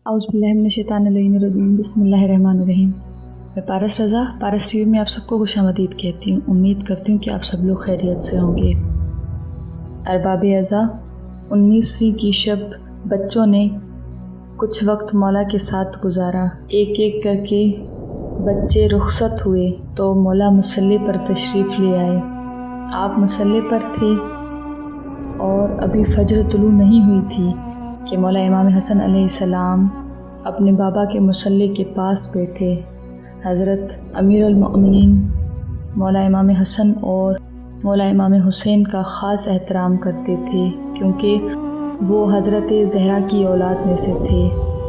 औज़ुबिल्लाहिमिनश्शैतानिर्रजीम बिस्मिल्लाहिर्रहमानिर्रहीम। मैं पारस रज़ा पारस टीवी में आप सबको खुशामदीद कहती हूँ। उम्मीद करती हूँ कि आप सब लोग खैरियत से होंगे। अरबाब अज़ा 19वीं की शब बच्चों ने कुछ वक्त मौला के साथ गुजारा। एक एक करके बच्चे रुखसत हुए तो मौला मुसल्ले पर तशरीफ़ ले आए। आप मुसल्ले पर थे और अभी फजर तुलू नहीं हुई थी कि मौला इमाम हसन अलैहिस्सलाम अपने बाबा के मुसल्ले के पास बैठे। हज़रत अमीरुल मोमिनीन मौला इमाम हसन और मौला इमाम हुसैन का ख़ास एहतराम करते थे क्योंकि वो हज़रत ज़हरा की औलाद में से थे।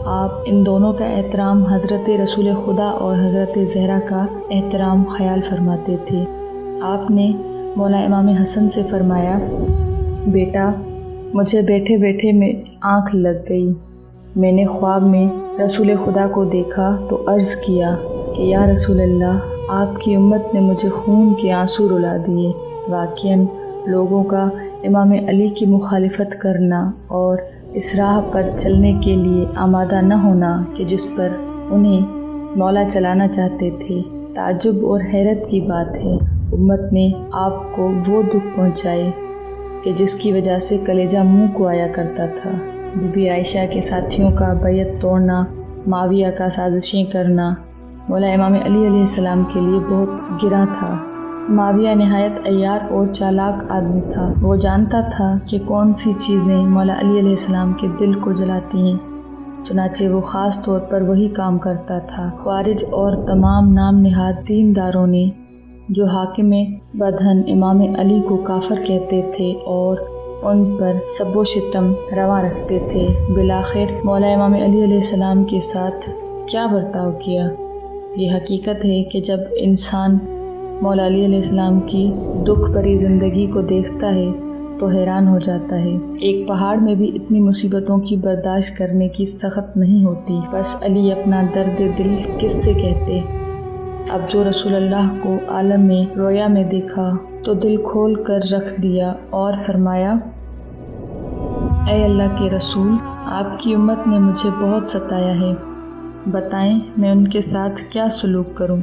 आप इन दोनों का एहतराम हज़रत रसूल खुदा और हज़रत ज़हरा का एहतराम ख्याल फरमाते थे। आपने मौला इमाम हसन से फरमाया, बेटा मुझे बैठे बैठे में आँख लग गई। मैंने ख्वाब में रसूल खुदा को देखा तो अर्ज़ किया कि या रसूल अल्लाह, आपकी उम्मत ने मुझे खून के आंसू रुला दिए। वाक़ियन लोगों का इमाम अली की मुखालिफत करना और इस राह पर चलने के लिए आमादा न होना कि जिस पर उन्हें मौला चलाना चाहते थे, ताज्जुब और हैरत की बात है। उम्मत ने आपको वो दुख पहुँचाए कि जिसकी वजह से कलेजा मुंह को आया करता था। बीबी आयशा के साथियों का बैत तोड़ना, माविया का साजिशें करना मौला इमाम अली अलैहिस्सलाम के लिए बहुत गिरा था। माविया निहायत अय्यार और चालाक आदमी था। वो जानता था कि कौन सी चीज़ें मौला अली अलैहिस्सलाम के दिल को जलाती हैं, चुनाचे वो ख़ास तौर पर वही काम करता था। ख्वारिज और तमाम नाम नेहाद दीनदारों ने जो हाकिम बदहन इमाम अली को काफिर कहते थे और उन पर सब्बो शितम रवा रखते थे, बिलाखिर मौला इमाम अली अलैहिस्सलाम के साथ क्या बर्ताव किया। ये हकीकत है कि जब इंसान मौला अली अलैहिस्सलाम की दुख भरी ज़िंदगी को देखता है तो हैरान हो जाता है। एक पहाड़ में भी इतनी मुसीबतों की बर्दाश्त करने की सख्त नहीं होती। बस अली अपना दर्द दिल किससे कहते। अब जो रसूलुल्लाह को आलम में रोया में देखा तो दिल खोल कर रख दिया और फरमाया, ऐ अल्लाह के रसूल, आपकी उम्मत ने मुझे बहुत सताया है, बताएं मैं उनके साथ क्या सलूक करूं।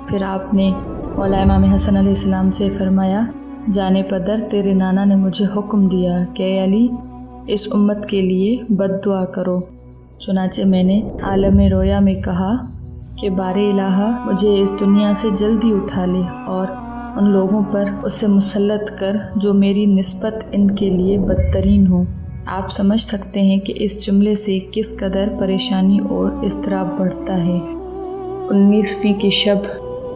फिर आपने मौला इमाम हसन अलैहिस्सलाम से फरमाया, जाने पदर तेरे नाना ने मुझे हुक्म दिया कि ऐ अली, इस उम्मत के लिए बद्दुआ करो। चुनाचे मैंने आलम में रोया में कहा कि बारे इलाहा, मुझे इस दुनिया से जल्दी उठा ले और उन लोगों पर उससे मुसल्लत कर जो मेरी निस्बत इनके लिए बदतरीन हो। आप समझ सकते हैं कि इस जुमले से किस कदर परेशानी और इस्तराब बढ़ता है। 19वीं की शब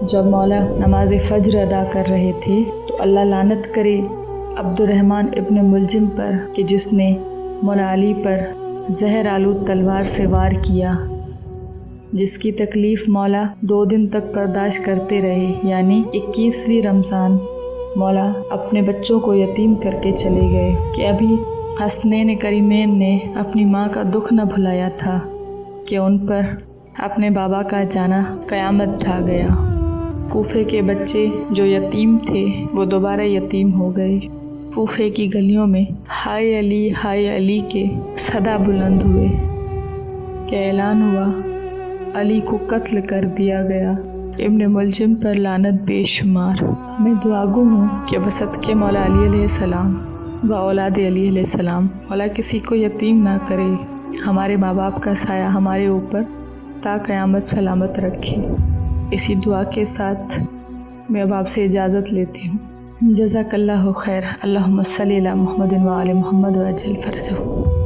जब मौला नमाज फ़ज्र अदा कर रहे थे तो अल्लाह लानत करे अब्दुर्रहमान इब्न मुलजिम पर कि जिसने मौला अली पर जहर आलूद तलवार से वार किया, जिसकी तकलीफ़ मौला 2 दिन तक बर्दाश्त करते रहे। यानी 21वीं रमज़ान मौला अपने बच्चों को यतीम करके चले गए कि अभी हसनैन करीमैन ने अपनी माँ का दुख न भुलाया था कि उन पर अपने बाबा का जाना क़यामत ढा गया। कूफे के बच्चे जो यतीम थे वो दोबारा यतीम हो गए। कूफे की गलियों में हाय अली के सदा बुलंद हुए कि ऐलान हुआ, अली को कत्ल कर दिया गया। इब्न मुलजिम पर लानत बेशुमार। मैं दुआगो हूँ कि बसत के मौला अली अलैहिस्सलाम व औलाद अली अलैहिस्सलाम मौला किसी को यतीम ना करे। हमारे माँ बाप का साया हमारे ऊपर ता क़यामत सलामत रखे। इसी दुआ के साथ मैं अब आपसे इजाज़त लेती हूँ। जज़ाकल्लाहु खैर। अल्लाहुम्मा सल्ली अला मुहम्मदिन व आले मुहम्मद व अज्जिल फ़रजहू।